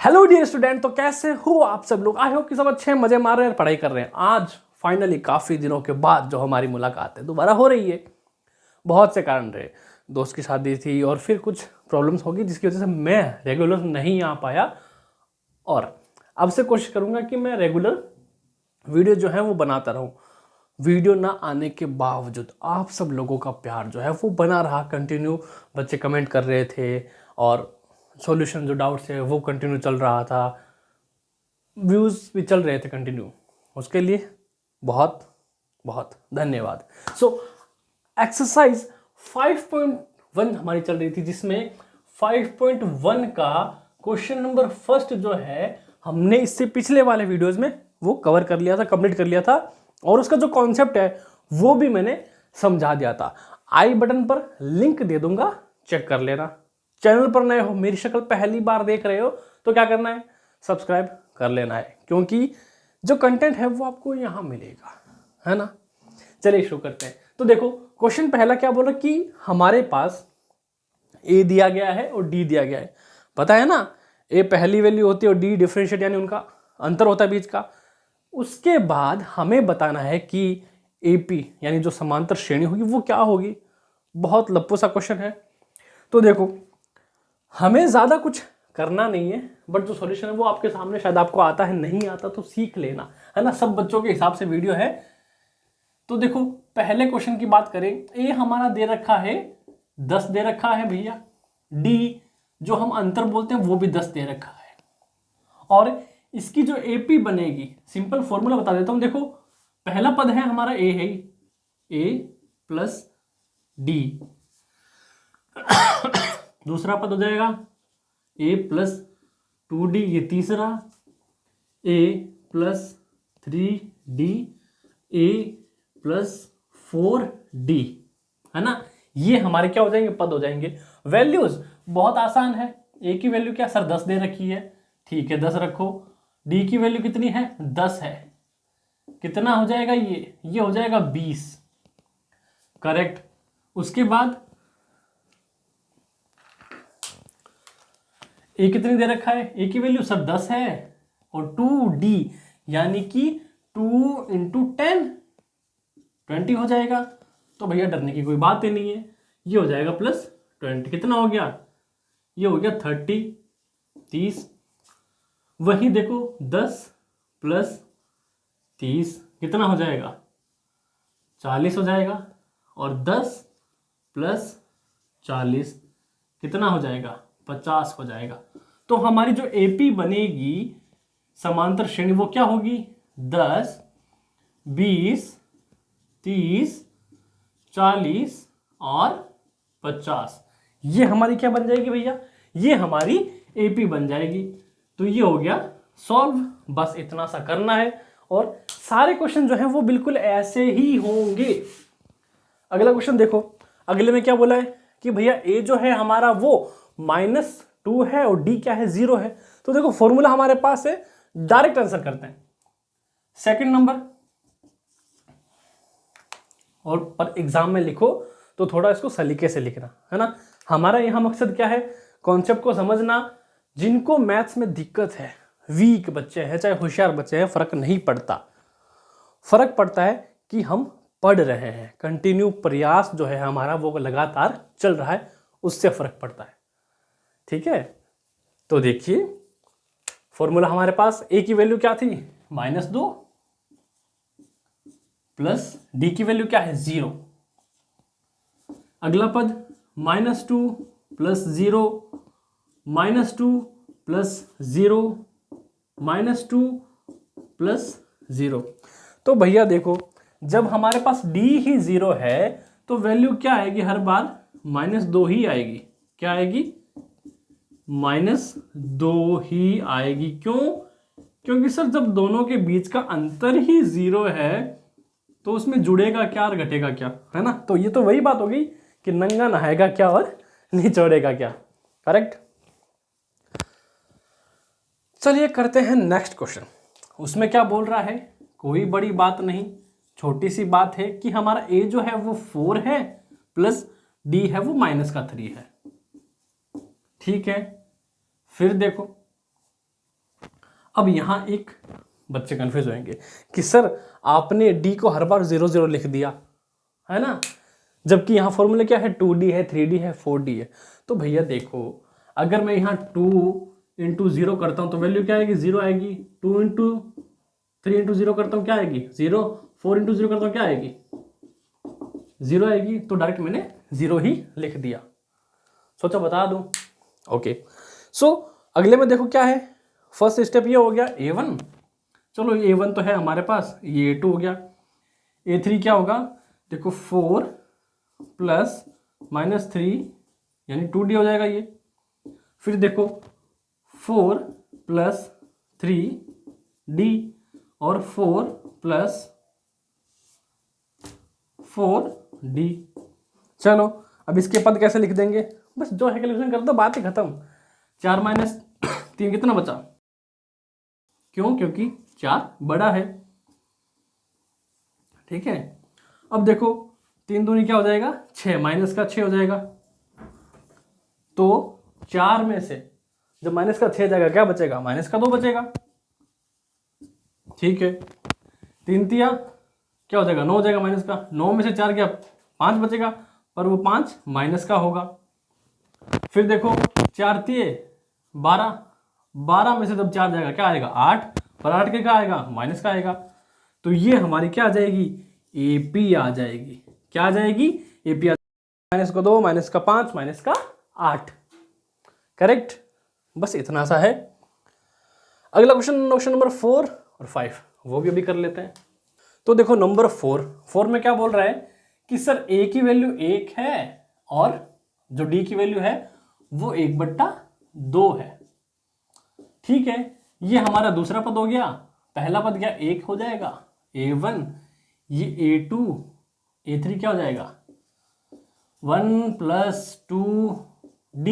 Hello dear student, तो कैसे हो आप सब लोग। आई होप कि सब अच्छे मजे मार रहे हैं, पढ़ाई कर रहे हैं। आज फाइनली काफ़ी दिनों के बाद जो हमारी मुलाकात है दोबारा हो रही है। बहुत से कारण रहे, दोस्त की शादी थी और फिर कुछ प्रॉब्लम्स होगी जिसकी वजह से मैं रेगुलर नहीं आ पाया। और अब से कोशिश करूंगा कि मैं रेगुलर वीडियो जो है वो बनाता रहूं। वीडियो ना आने के बावजूद आप सब लोगों का प्यार जो है वो बना रहा कंटिन्यू। बच्चे कमेंट कर रहे थे और सॉल्यूशन जो डाउट्स है वो कंटिन्यू चल रहा था, व्यूज़ भी चल रहे थे कंटिन्यू। उसके लिए बहुत बहुत धन्यवाद। सो एक्सरसाइज 5.1 हमारी चल रही थी, जिसमें 5.1 का क्वेश्चन नंबर फर्स्ट जो है हमने इससे पिछले वाले वीडियोस में वो कवर कर लिया था, कंप्लीट कर लिया था। और उसका जो कॉन्सेप्ट है वो भी मैंने समझा दिया था। आई बटन पर लिंक दे दूंगा, चेक कर लेना। चैनल पर नए हो, मेरी शक्ल पहली बार देख रहे हो, तो क्या करना है, सब्सक्राइब कर लेना है, क्योंकि जो कंटेंट है वो आपको यहाँ मिलेगा, है ना। चलिए शुरू करते हैं। तो देखो क्वेश्चन पहला क्या बोल रहा कि हमारे पास ए दिया गया है और डी दिया गया है। पता है ना, ए पहली वैल्यू होती है और डी डिफरेंशिएट यानी उनका अंतर होता है बीच का। उसके बाद हमें बताना है कि एपी यानी जो समांतर श्रेणी होगी वो क्या होगी। बहुत लप्पू सा क्वेश्चन है। तो देखो हमें ज़्यादा कुछ करना नहीं है, बट जो सॉल्यूशन है वो आपके सामने, शायद आपको आता है, नहीं आता तो सीख लेना, है ना। सब बच्चों के हिसाब से वीडियो है। तो देखो पहले क्वेश्चन की बात करें, ए हमारा दे रखा है 10 दे रखा है भैया। डी जो हम अंतर बोलते हैं वो भी 10 दे रखा है। और इसकी जो एपी बनेगी, सिंपल फॉर्मूला बता देता हूं। देखो पहला पद है हमारा ए है, ए प्लस डी। दूसरा पद हो जाएगा ए प्लस 2d, ये तीसरा ए प्लस 3d, ए प्लस 4d, है ना। ये हमारे क्या हो जाएंगे, पद हो जाएंगे। वैल्यूज बहुत आसान है। ए की वैल्यू क्या सर 10 दे रखी है, ठीक है 10 रखो। डी की वैल्यू कितनी है, 10 है। कितना हो जाएगा ये हो जाएगा 20, करेक्ट। उसके बाद ए कितनी दे रखा है, ए की वैल्यू सर 10 है और 2d यानी कि 2 इंटू 10 20 हो जाएगा। तो भैया डरने की कोई बात ही नहीं है, ये हो जाएगा प्लस 20। कितना हो गया, ये हो गया 30। वही देखो 10 प्लस 30 कितना हो जाएगा, 40 हो जाएगा। और 10 प्लस 40 कितना हो जाएगा, 50 हो जाएगा। तो हमारी जो एपी बनेगी समांतर श्रेणी वो क्या होगी, 10, 20, 30, 40 और 50। ये हमारी क्या बन जाएगी भैया, ये हमारी एपी बन जाएगी। तो ये हो गया सॉल्व। बस इतना सा करना है और सारे क्वेश्चन जो हैं वो बिल्कुल ऐसे ही होंगे। अगला क्वेश्चन देखो, अगले में क्या बोला है कि भैया ए जो है हमारा वो -2 है और डी क्या है, 0 है। तो देखो फॉर्मूला हमारे पास है, डायरेक्ट आंसर करते हैं। सेकंड नंबर, और पर एग्जाम में लिखो तो थोड़ा इसको सलीके से लिखना, है ना। हमारा यहां मकसद क्या है, कॉन्सेप्ट को समझना। जिनको मैथ्स में दिक्कत है, वीक बच्चे हैं चाहे होशियार बच्चे हैं, फर्क नहीं पड़ता। फर्क पड़ता है कि हम पढ़ रहे हैं, कंटिन्यू प्रयास जो है हमारा वो लगातार चल रहा है, उससे फर्क पड़ता है, ठीक है। तो देखिए फॉर्मूला हमारे पास, ए की वैल्यू क्या थी, -2 प्लस डी की वैल्यू क्या है, 0। अगला पद -2 प्लस 0, -2 प्लस 0, -2 प्लस 0। तो भैया देखो जब हमारे पास डी ही 0 है तो वैल्यू क्या आएगी, हर बार -2 ही आएगी। क्या आएगी, -2 ही आएगी। क्यों, क्योंकि सर जब दोनों के बीच का अंतर ही 0 है तो उसमें जुड़ेगा क्या और घटेगा क्या, है ना। तो ये तो वही बात हो गई कि नंगा नहाएगा क्या और निचोड़ेगा क्या, करेक्ट। चलिए करते हैं नेक्स्ट क्वेश्चन। उसमें क्या बोल रहा है, कोई बड़ी बात नहीं, छोटी सी बात है कि हमारा ए जो है वो 4 है प्लस डी है वो -3 है, ठीक है। फिर देखो अब यहाँ एक बच्चे कंफ्यूज होंगे कि सर आपने डी को हर बार 0 0 लिख दिया है ना, जबकि यहाँ फॉर्मूला क्या है 2D है 3D है 4D है। तो भैया देखो, अगर मैं यहाँ 2 × 0 करता हूँ तो वैल्यू क्या आएगी 0 आएगी, 2 × 3 × 0 करता हूँ क्या आएगी 0, 4 × 0 करता हूँ क्या आएगी 0 आएगी। तो डायरेक्ट मैंने 0 ही लिख दिया, सोचा बता दूं। ओके सो अगले में देखो क्या है, फर्स्ट स्टेप ये हो गया A1, चलो A1 तो है हमारे पास, ये A2 हो गया। A3 क्या होगा, देखो 4 + -3 यानी 2D हो जाएगा ये। फिर देखो 4 + 3D और 4 + 4D। चलो अब इसके पद कैसे लिख देंगे, बस जो है कैलकुलेशन कर दो, बात ही खत्म। 4 - 3 कितना बचा, क्यों, क्योंकि 4 बड़ा है, ठीक है। अब देखो 3 दूनी क्या हो जाएगा 6, माइनस का 6 हो जाएगा। तो 4 में से जब माइनस का 6 जाएगा क्या बचेगा, माइनस का 2 बचेगा, ठीक है। 3 तिया क्या हो जाएगा 9 हो जाएगा, माइनस का 9 में से 4 गया 5 बचेगा, पर वो 5 माइनस का होगा। फिर देखो 4 तिये 12, 12 में से जब 4 जाएगा क्या आएगा 8, और 8 के क्या आएगा माइनस का आएगा। तो ये हमारी क्या आ जाएगी AP आ जाएगी, क्या आ जाएगी AP आ जाएगी। माइनस का 2, माइनस का 5, माइनस का 8, करेक्ट। बस इतना सा है। अगला क्वेश्चन नंबर 4 और 5 वो भी अभी कर लेते हैं। तो देखो नंबर 4 में क्या बोल रहा है कि सर A की वैल्यू 1 है और जो D की वैल्यू है वो 1/2 है, ठीक है। ये हमारा दूसरा पद हो गया, पहला पद क्या 1 हो जाएगा A1, ये A2, A3 क्या हो जाएगा 1 + 2D,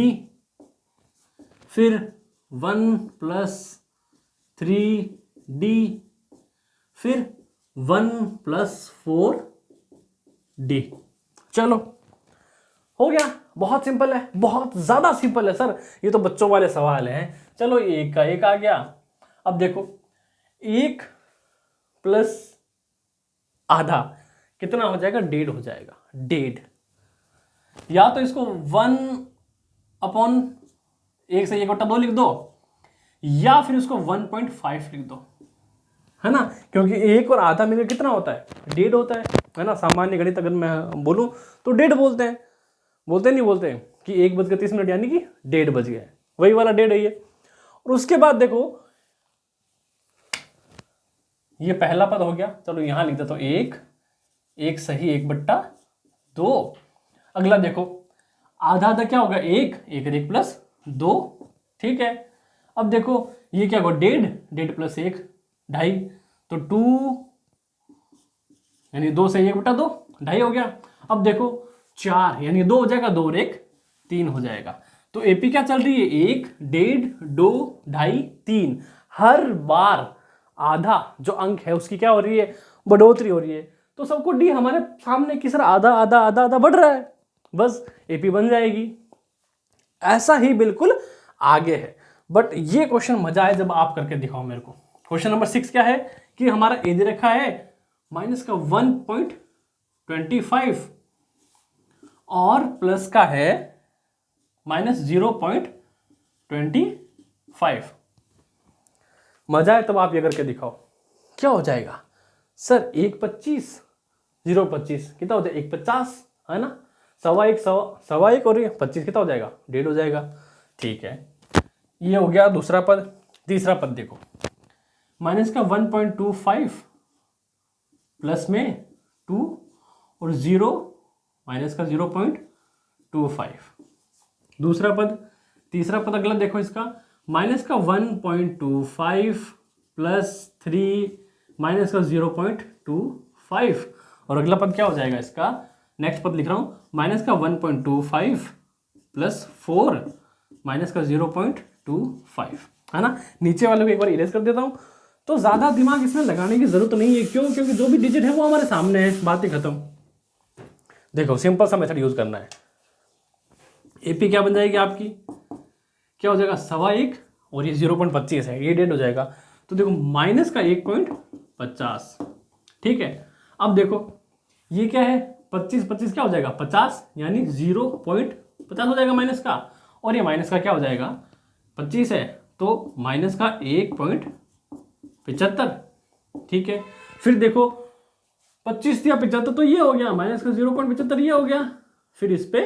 फिर 1 + 3D, फिर 1 + 4D। चलो हो गया, बहुत सिंपल है, बहुत ज्यादा सिंपल है सर, ये तो बच्चों वाले सवाल हैं। चलो एक का एक आ गया। अब देखो 1 + आधा कितना हो जाएगा 1.5 हो जाएगा, 1.5। या तो इसको 1/1 से 1/2 लिख दो, या फिर इसको 1.5 लिख दो, है ना, क्योंकि 1 और आधा मिलकर कितना होता है 1.5 होता है ना। सामान्य गणित अगर मैं बोलूं तो 1.5 बोलते हैं, बोलते नहीं बोलते कि 1:30 यानी कि 1.5 बज गया, वही वाला 1.5 है ये। और उसके बाद देखो ये पहला पद हो गया, चलो यहां लिख देता हूं 1 सही 1/2। अगला देखो आधा आधा क्या होगा 1 1 और 1 + 2, ठीक है। अब देखो ये क्या होगा 1.5 1.5 + 1 2.5, तो 2 यानी 2 से 1/2 2.5 हो गया। अब देखो 4 यानी 2 हो जाएगा, 2 और 1 3 हो जाएगा। तो एपी क्या चल रही है 1 1.5 2 2.5 3, हर बार आधा जो अंक है उसकी क्या हो रही है बढ़ोतरी हो रही है। तो सबको डी हमारे सामने की सर आधा आधा आधा आधा बढ़ रहा है, बस एपी बन जाएगी। ऐसा ही बिल्कुल आगे है, बट ये क्वेश्चन मजा आए जब आप करके दिखाओ मेरे को। क्वेश्चन नंबर 6 क्या है कि हमारा ए दे रखा है माइनस का 1.25 और प्लस का है -0.25। मजा है तब आप ये करके दिखाओ क्या हो जाएगा सर 1.25 0.25 कितना हो जाएगा 1.50 है ना, 1.25 और 25 कितना हो जाएगा 1.5 हो जाएगा, ठीक है। ये हो गया दूसरा पद। तीसरा पद देखो माइनस का 1.25 प्लस में 2 और 0 माइनस का 0.25 दूसरा पद। तीसरा पद अगला देखो इसका माइनस का 1.25 प्लस 3 माइनस का 0.25 और अगला पद क्या हो जाएगा इसका नेक्स्ट पद लिख रहा हूं माइनस का 1.25 प्लस 4 माइनस का 0.25 है ना। नीचे वाले को एक बार इरेज कर देता हूं, तो ज्यादा दिमाग इसमें लगाने की जरूरत नहीं है। क्यों? क्योंकि जो भी डिजिट है वो हमारे सामने है, बात ही खत्म। देखो सिंपल सा मेथड यूज करना है। एपी क्या बन जाएगी आपकी, क्या हो जाएगा 1.25 और ये 0.25 है, ये 1.5 हो जाएगा। तो देखो माइनस का 1.50, ठीक है। अब देखो ये क्या है, 25 25 क्या हो जाएगा 50, यानी 0.50 हो जाएगा माइनस का, और ये माइनस का क्या हो जाएगा 25 है, तो माइनस का 1.75, ठीक है। फिर देखो 25 या 75 तो ये हो गया, माइनस का 0.75 ये हो गया, फिर इस पे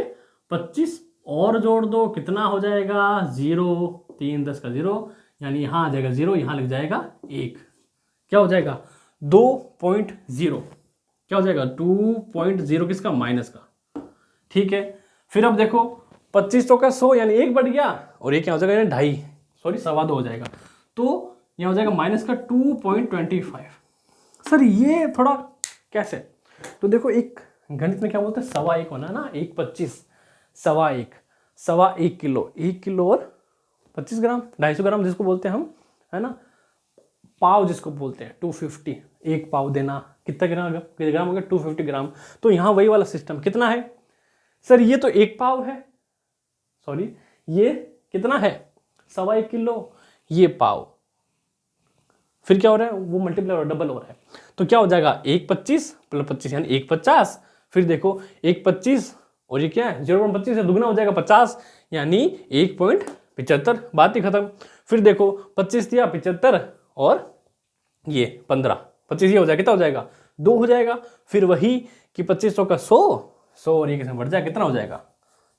25 और जोड़ दो, कितना हो जाएगा 0, 3 10 का 0, यानी यहाँ आ जाएगा 0, यहाँ लग जाएगा 1, क्या हो जाएगा 2.0, क्या हो जाएगा 2.0 किसका माइनस का, ठीक है। फिर अब देखो 25 तो का 100 यानी 1 बढ़ गया, और ये क्या हो जाएगा यानी 2.5, सॉरी 2.25 हो जाएगा, तो यहाँ हो जाएगा माइनस का 2.25। सर ये थोड़ा कैसे, तो देखो एक गणित में क्या बोलते हैं 1.25 होना ना, 1.25, 1.25 किलो, 1 किलो और 25 ग्राम, 250 ग्राम जिसको बोलते हैं हम, है ना, पाव जिसको बोलते हैं 250, एक पाव देना, कितना ग्राम हो गया 250 ग्राम। तो यहाँ वही वाला सिस्टम, कितना है सर, ये तो एक पाव है, सॉरी ये कितना है 1.25 किलो, ये पाव, फिर क्या हो रहा है वो मल्टीप्लाई और डबल हो रहा है, तो क्या हो जाएगा 1.25 प्लस 25 यानी 1.50, फिर देखो 1.25 और ये क्या है 0.25 है, दुगना हो जाएगा 50 यानी 1.75, बात ही खत्म। फिर देखो 25 दिया 75 और ये 15, 25 ये हो जाएगा, कितना हो जाएगा 2 हो जाएगा, फिर वही कि 2500 का 100 और ये किसमें बढ़ जाएगा, कितना हो जाएगा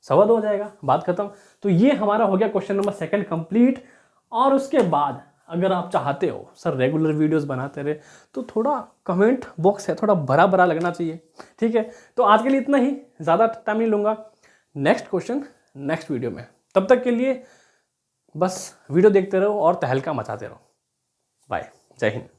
2.25 हो जाएगा, बात खत्म। तो ये हमारा हो गया क्वेश्चन नंबर 2 कंप्लीट। और उसके बाद अगर आप चाहते हो सर रेगुलर वीडियोस बनाते रहे, तो थोड़ा कमेंट बॉक्स है थोड़ा भरा भरा लगना चाहिए, ठीक है। तो आज के लिए इतना ही, ज़्यादा टाइम नहीं लूँगा, नेक्स्ट क्वेश्चन नेक्स्ट वीडियो में, तब तक के लिए बस वीडियो देखते रहो और तहलका मचाते रहो। बाय, जय हिंद।